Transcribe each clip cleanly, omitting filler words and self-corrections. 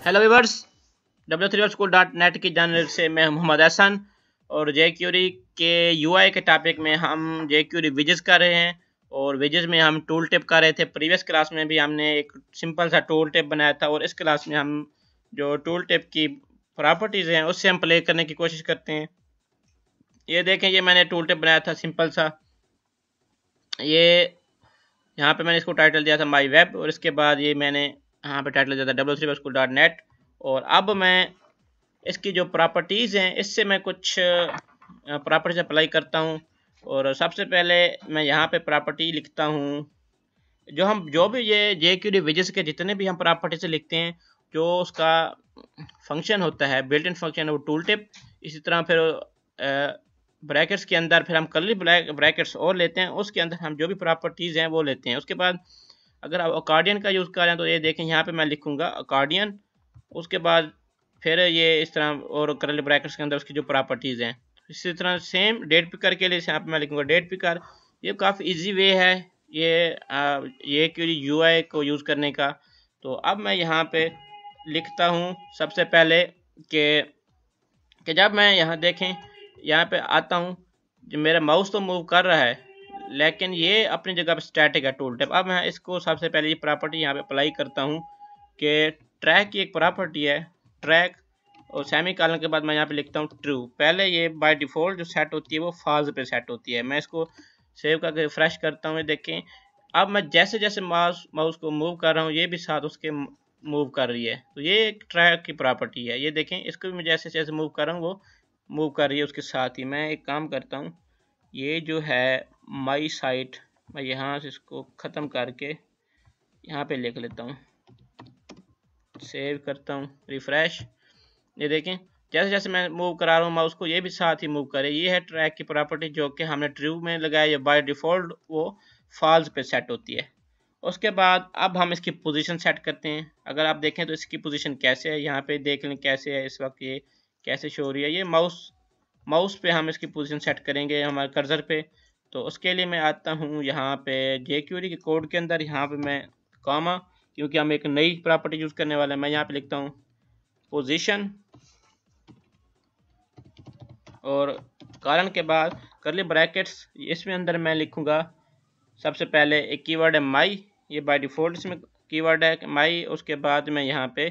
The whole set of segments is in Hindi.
हेलो व्यूअर्स, W3School.net की जानब से मैं मोहम्मद एहसन और जेक्यूरी के यूआई के टॉपिक में हम जेक्यूरी विजेस कर रहे हैं। और विजेस में हम टूल टिप कर रहे थे। प्रीवियस क्लास में भी हमने एक सिंपल सा टूल टिप बनाया था और इस क्लास में हम जो टूल टिप की प्रॉपर्टीज़ हैं उससे हम प्ले करने की कोशिश करते हैं। ये देखें, ये मैंने टूल टिप बनाया था सिंपल सा। ये यहाँ पे मैंने इसको टाइटल दिया था माई वेब और इसके बाद ये मैंने यहाँ पे टाइटल दिया था W3School.net। और अब मैं इसकी जो प्रॉपर्टीज़ हैं इससे मैं कुछ प्रॉपर्टीज अप्लाई करता हूँ। और सबसे पहले मैं यहाँ पे प्रॉपर्टी लिखता हूँ। जो भी ये जेक्यूरी विजेस के जितने भी हम प्रॉपर्टी से लिखते हैं, जो उसका फंक्शन होता है, बिल्ट इन फंक्शन है वो टूल टिप। इसी तरह फिर ब्रैकेट्स के अंदर फिर हम कर्ली ब्रैकेट्स और लेते हैं, उसके अंदर हम जो भी प्रॉपर्टीज़ हैं वो लेते हैं। उसके बाद अगर आप अकॉर्डियन का यूज़ करें तो ये देखें, यहाँ पे मैं लिखूँगा अकॉर्डियन। उसके बाद फिर ये इस तरह और कर्ली ब्रैकेट्स के अंदर उसकी जो प्रॉपर्टीज़ हैं। इसी तरह सेम डेट पिकर के लिए यहाँ पे मैं लिखूँगा डेट पिकर। ये काफ़ी इजी वे है ये क्यूरी यूआई को यूज़ करने का। तो अब मैं यहाँ पे लिखता हूँ सबसे पहले कि जब मैं यहाँ देखें, यहाँ पे आता हूँ, जो मेरा माउस तो मूव कर रहा है लेकिन ये अपनी जगह पे स्टैटिक है टूल टिप। अब मैं इसको सबसे पहले ये प्रॉपर्टी यहाँ पे अप्लाई करता हूँ कि ट्रैक की एक प्रॉपर्टी है ट्रैक, और सेमी कॉलन के बाद मैं यहाँ पे लिखता हूँ ट्रू। पहले ये बाय डिफ़ॉल्ट जो सेट होती है वो फॉल्स पे सेट होती है। मैं इसको सेव करके रिफ्रेश करता हूँ। देखें, अब मैं जैसे जैसे माउस को मूव कर रहा हूँ ये भी साथ उसके मूव कर रही है। तो ये एक ट्रैक की प्रॉपर्टी है। ये देखें, इसको भी मैं जैसे जैसे मूव कर रहा हूँ वो मूव कर रही है उसके साथ ही। मैं एक काम करता हूँ, ये जो है माई साइट, मैं यहाँ से इसको ख़त्म करके यहाँ पे लिख लेता हूँ, सेव करता हूँ, रिफ्रेश। ये देखें, जैसे जैसे मैं मूव करा रहा हूँ माउस को ये भी साथ ही मूव करे। ये है ट्रैक की प्रॉपर्टी जो कि हमने ट्रू में लगाया, या बाय डिफ़ॉल्ट वो फॉल्स पे सेट होती है। उसके बाद अब हम इसकी पोजीशन सेट करते हैं। अगर आप देखें तो इसकी पोजीशन कैसे है, यहाँ पे देख लें कैसे है इस वक्त, ये कैसे शो हो रही है। ये माउस पे हम इसकी पोजीशन सेट करेंगे हमारे कर्सर पे। तो उसके लिए मैं आता हूँ यहाँ पे जेक्यूरी के कोड के अंदर, यहाँ पे मैं कॉमा, क्योंकि हम एक नई प्रॉपर्टी यूज़ करने वाले हैं, मैं यहाँ पे लिखता हूँ पोजीशन और कॉलन के बाद कर्ली ब्रैकेट्स। इसमें अंदर मैं लिखूँगा सबसे पहले एक कीवर्ड है माई, ये बाय डिफ़ॉल्ट इसमें कीवर्ड है माई। उसके बाद मैं यहाँ पे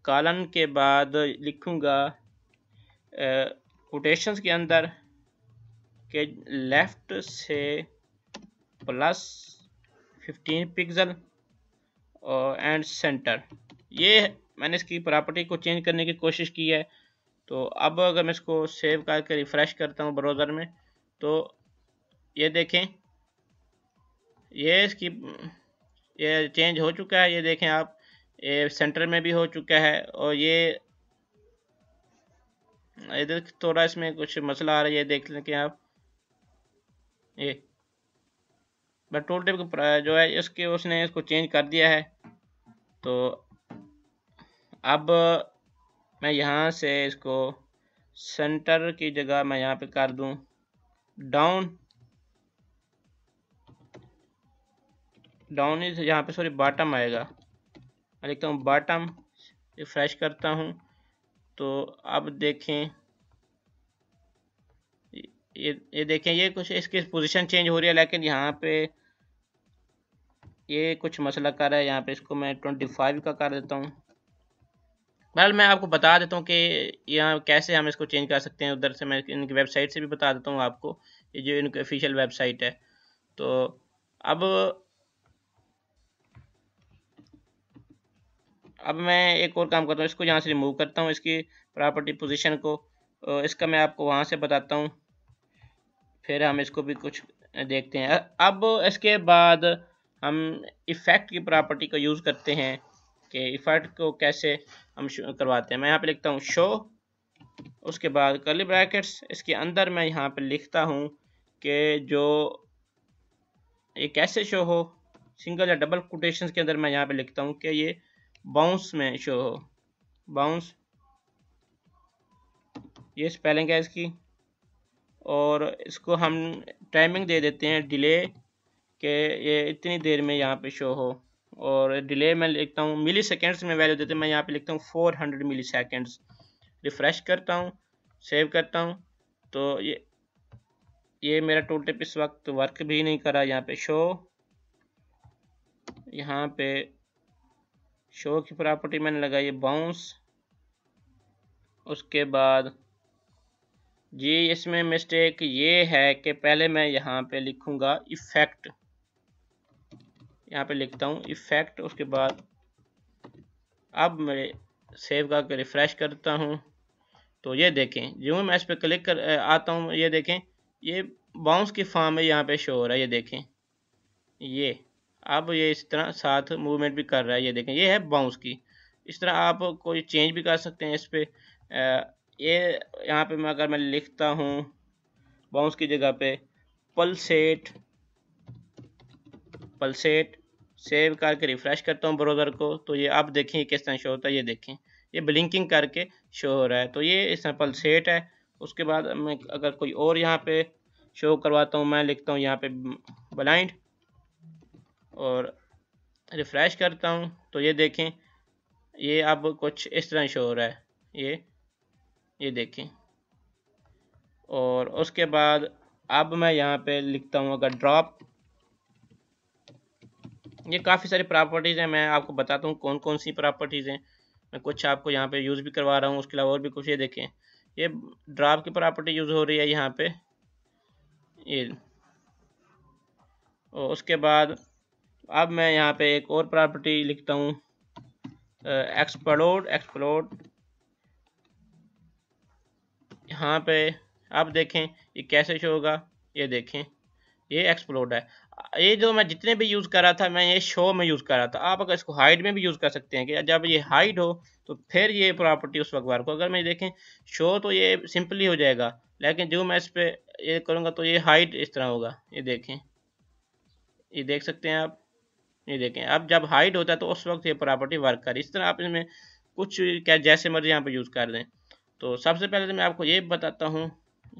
कॉलन के बाद लिखूँगा कोटेशंस के अंदर के लेफ़्ट से +15 पिक्सल और एंड सेंटर। ये मैंने इसकी प्रॉपर्टी को चेंज करने की कोशिश की है। तो अब अगर मैं इसको सेव करके रिफ़्रेश करता हूँ ब्राउज़र में, तो ये देखें, ये चेंज हो चुका है। ये देखें आप, ये सेंटर में भी हो चुका है। और ये इधर थोड़ा इसमें कुछ मसला आ रहा है, ये देख लें कि आप, ये बट टूल टिप जो है इसके उसने इसको चेंज कर दिया है। तो अब मैं यहाँ से इसको सेंटर की जगह मैं यहाँ पे कर दूँ डाउन इज, यहाँ पे सॉरी बॉटम आएगा, मैं लिखता हूँ बॉटम, रिफ्रेश करता हूँ। तो अब देखें, ये देखें, ये कुछ इसकी पोजीशन चेंज हो रही है, लेकिन यहाँ पे ये कुछ मसला कर रहा है। यहाँ पे इसको मैं 25 का कर देता हूँ। बहरहाल मैं आपको बता देता हूँ कि यहाँ कैसे हम इसको चेंज कर सकते हैं। उधर से मैं इनकी वेबसाइट से भी बता देता हूँ आपको, ये जो इनकी ऑफिशियल वेबसाइट है। तो अब मैं एक और काम करता हूँ, इसको यहाँ से रिमूव करता हूँ इसकी प्रॉपर्टी पोजीशन को। इसका मैं आपको वहाँ से बताता हूँ, फिर हम इसको भी कुछ देखते हैं। अब इसके बाद हम इफ़ेक्ट की प्रॉपर्टी का यूज़ करते हैं कि इफ़ेक्ट को कैसे हम करवाते हैं। मैं यहाँ पे लिखता हूँ शो, उसके बाद कर्ली ब्रैकेट्स, इसके अंदर मैं यहाँ पे लिखता हूँ कि जो ये कैसे शो हो, सिंगल या डबल कोटेशंस के अंदर मैं यहाँ पे लिखता हूँ कि ये बाउंस में शो हो। बाउंस, ये स्पेलिंग है इसकी। और इसको हम टाइमिंग दे देते हैं डिले, कि ये इतनी देर में यहाँ पे शो हो। और डिले मैं लिखता हूँ मिली सेकेंड्स में वैल्यू देते, मैं यहाँ पे लिखता हूँ 400 मिली सेकेंड्स। रिफ्रेश करता हूँ, सेव करता हूँ, तो ये मेरा टूल टिप इस वक्त वर्क भी नहीं कर रहा। यहाँ पे शो, यहाँ पे शो की प्रॉपर्टी मैंने लगाई बाउंस। उसके बाद जी इसमें मिस्टेक ये है कि पहले मैं यहाँ पे लिखूँगा इफ़ेक्ट, यहाँ पे लिखता हूँ इफ़ेक्ट। उसके बाद अब मैं सेव करके रिफ़्रेश करता हूँ, तो ये देखें जो मैं इस पर क्लिक कर आता हूँ, ये देखें ये बाउंस की फॉर्म में यहाँ पे शो हो रहा है। ये देखें, ये अब ये इस तरह साथ मूवमेंट भी कर रहा है। ये देखें, ये है बाउंस की। इस तरह आप कोई चेंज भी कर सकते हैं इस पर। ये यहाँ पे मैं अगर मैं लिखता हूँ बाउंस की जगह पे पल्सेट, सेव करके रिफ्रेश करता हूँ ब्राउज़र को, तो ये अब देखें किस तरह शो होता है। ये देखें ये ब्लिंकिंग करके शो हो रहा है, तो ये इस तरह पल्सेट है। उसके बाद मैं अगर कोई और यहाँ पे शो करवाता हूँ, मैं लिखता हूँ यहाँ पे ब्लाइंड और रिफ्रेश करता हूँ, तो ये देखें ये अब कुछ इस तरह शो हो रहा है। ये देखें। और उसके बाद अब मैं यहाँ पे लिखता हूँ अगर ड्रॉप, ये काफ़ी सारी प्रॉपर्टीज़ हैं, मैं आपको बताता हूँ कौन कौन सी प्रॉपर्टीज़ हैं। मैं कुछ आपको यहाँ पे यूज़ भी करवा रहा हूँ, उसके अलावा और भी कुछ। ये देखें ये ड्रॉप की प्रॉपर्टी यूज़ हो रही है यहाँ पे ये। और उसके बाद अब मैं यहाँ पे एक और प्रॉपर्टी लिखता हूँ एक्सप्लोड। यहाँ पे अब देखें ये कैसे शो होगा। ये देखें ये एक्सप्लोड है। ये जो मैं जितने भी यूज़ कर रहा था, मैं ये शो में यूज़ कर रहा था। आप अगर इसको हाइड में भी यूज़ कर सकते हैं कि जब ये हाइड हो तो फिर ये प्रॉपर्टी उस वक्त वर्क हो। अगर मैं देखें शो तो ये सिंपली हो जाएगा, लेकिन जो मैं इस पर ये करूँगा तो ये हाइड इस तरह होगा। ये देखें, ये देख सकते हैं आप। ये देखें अब जब हाइड होता है तो उस वक्त ये प्रॉपर्टी वर्क कर। इस तरह आप इसमें कुछ क्या जैसे मर्जी यहाँ पर यूज़ कर दें। तो सबसे पहले तो मैं आपको ये बताता हूँ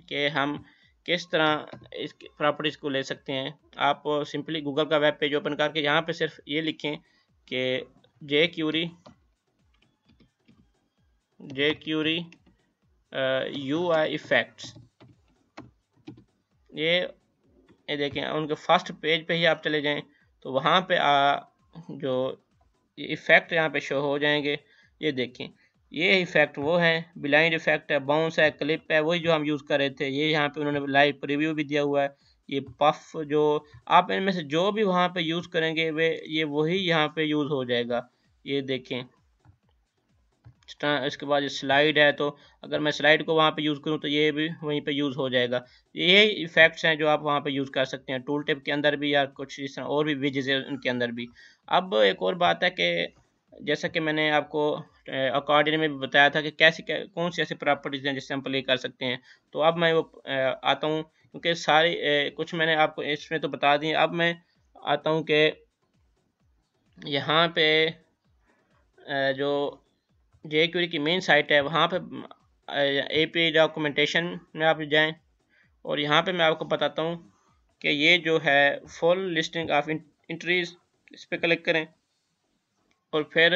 कि हम किस तरह इस प्रॉपर्टीज़ को ले सकते हैं। आप सिंपली गूगल का वेब पेज ओपन करके यहाँ पे सिर्फ ये लिखें कि jQuery UI इफ़ेक्ट्स। ये देखें उनके फर्स्ट पेज पे ही आप चले जाएं तो वहाँ पे जो इफ़ेक्ट यहाँ पे शो हो जाएंगे। ये देखें ये इफ़ेक्ट वो है, ब्लाइंड इफ़ेक्ट है, बाउंस है, क्लिप है, वही जो हम यूज़ कर रहे थे। ये यहाँ पे उन्होंने लाइव प्रीव्यू भी दिया हुआ है। ये पफ, जो आप इनमें से जो भी वहाँ पे यूज़ करेंगे वे ये वही यहाँ पे यूज़ हो जाएगा। ये देखें इसके बाद स्लाइड है, तो अगर मैं स्लाइड को वहाँ पे यूज़ करूँ तो ये भी वहीं पे यूज़ हो जाएगा। ये इफ़ेक्ट्स हैं जो आप वहाँ पे यूज़ कर सकते हैं टूल टिप के अंदर भी, या कुछ इस तरह और भी विजेस है उनके अंदर भी। अब एक और बात है कि जैसा कि मैंने आपको अकॉर्डिंग में भी बताया था कि कौन सी ऐसी प्रॉपर्टीज़ हैं जिससे हम प्ले कर सकते हैं। तो अब मैं वो आता हूँ, क्योंकि सारी कुछ मैंने आपको इसमें तो बता दी। अब मैं आता हूँ कि यहाँ पे जो jQuery की मेन साइट है वहाँ पे API डॉक्यूमेंटेशन में आप जाएं, और यहाँ पे मैं आपको बताता हूँ कि ये जो है फुल लिस्टिंग ऑफ एंट्रीज, इस पर क्लिक करें। और फिर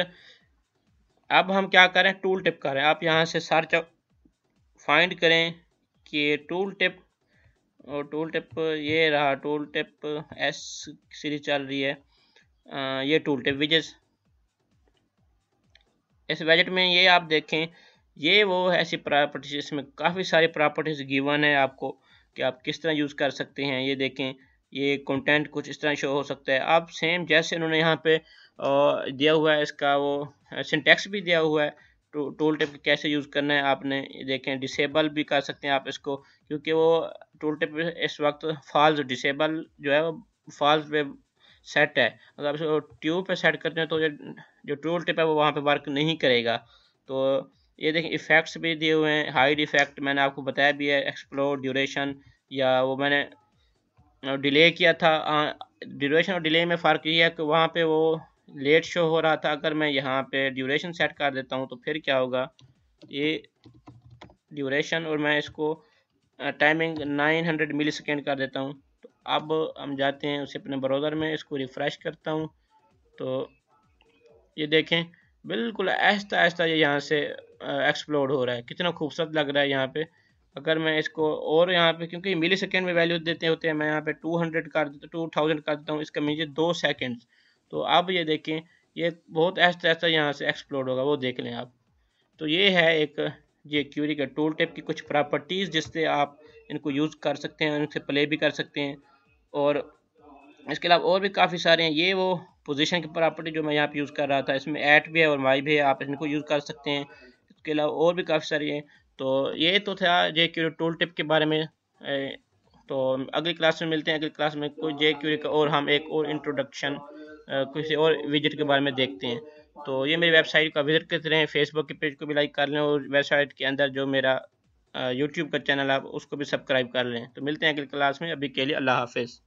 अब हम क्या करें, टूल टिप करें। आप यहाँ से सर्च फाइंड करें कि टूल टिप, और टूल टिप ये रहा, टूल टिप S सीरीज चल रही है। ये टूल टिप विजेस, इस वेजेट में ये आप देखें ये वो ऐसी प्रॉपर्टीज इसमें काफ़ी सारी प्रॉपर्टीज गिवन है आपको कि आप किस तरह यूज़ कर सकते हैं। ये देखें ये कंटेंट कुछ इस तरह शो हो सकता है। आप सेम जैसे उन्होंने यहाँ पे दिया हुआ है, इसका वो सिंटैक्स भी दिया हुआ है टूल टिप कैसे यूज़ करना है। आपने देखें डिसेबल भी कर सकते हैं आप इसको, क्योंकि वो टूल टिप इस वक्त फॉल्स डिसेबल जो है वो फॉल्स पे सेट है। अगर आप इसको ट्यूब पे सेट करते हैं तो जो टूल टिप है वो वहाँ पे वर्क नहीं करेगा। तो ये देखें इफ़ेक्ट्स भी दिए हुए हैं, हाइड इफ़ेक्ट मैंने आपको बताया भी है, एक्सप्लोर, ड्यूरेशन, या वो मैंने डिले किया था। ड्यूरेशन और डिले में फ़र्क ये है कि वहाँ पे वो लेट शो हो रहा था। अगर मैं यहाँ पे ड्यूरेशन सेट कर देता हूँ तो फिर क्या होगा, ये ड्यूरेशन और मैं इसको टाइमिंग 900 मिली सेकेंड कर देता हूँ। तो अब हम जाते हैं उसे अपने ब्राउज़र में, इसको रिफ़्रेश करता हूँ, तो ये देखें बिल्कुल आहिस्ता आहिस्ता ये यहाँ से एक्सप्लोड हो रहा है, कितना खूबसूरत लग रहा है यहाँ पे। अगर मैं इसको और यहाँ पे, क्योंकि मिली सेकेंड में वैल्यू देते होते हैं, मैं यहाँ पे 200 कर देता हूँ, 2000 कर देता हूँ, इसका मुझे 2 सेकेंड। तो अब ये देखें ये बहुत आहिस्ता आहिस्ता यहाँ से एक्सप्लोड होगा, वो देख लें आप। तो ये है एक jQuery का टूल टिप की कुछ प्रॉपर्टीज़ जिससे आप इनको यूज़ कर सकते हैं, इनसे प्ले भी कर सकते हैं। और इसके अलावा और भी काफ़ी सारे हैं। ये वो पोजीशन की प्रॉपर्टी जो मैं यहाँ पे यूज़ कर रहा था, इसमें ऐट भी है और वाई भी है, आप इनको यूज़ कर सकते हैं। इसके अलावा और भी काफ़ी सारी हैं। तो ये तो था jQuery टूल टिप के बारे में। तो अगली क्लास में मिलते हैं, अगली क्लास में कोई jQuery का और हम एक और इंट्रोडक्शन किसी और विजिट के बारे में देखते हैं। तो ये मेरी वेबसाइट का विजिट करते रहें, फेसबुक के पेज को भी लाइक कर लें और वेबसाइट के अंदर जो मेरा यूट्यूब का चैनल है उसको भी सब्सक्राइब कर लें। तो मिलते हैं अगली क्लास में, अभी के लिए अल्लाह हाफिज़।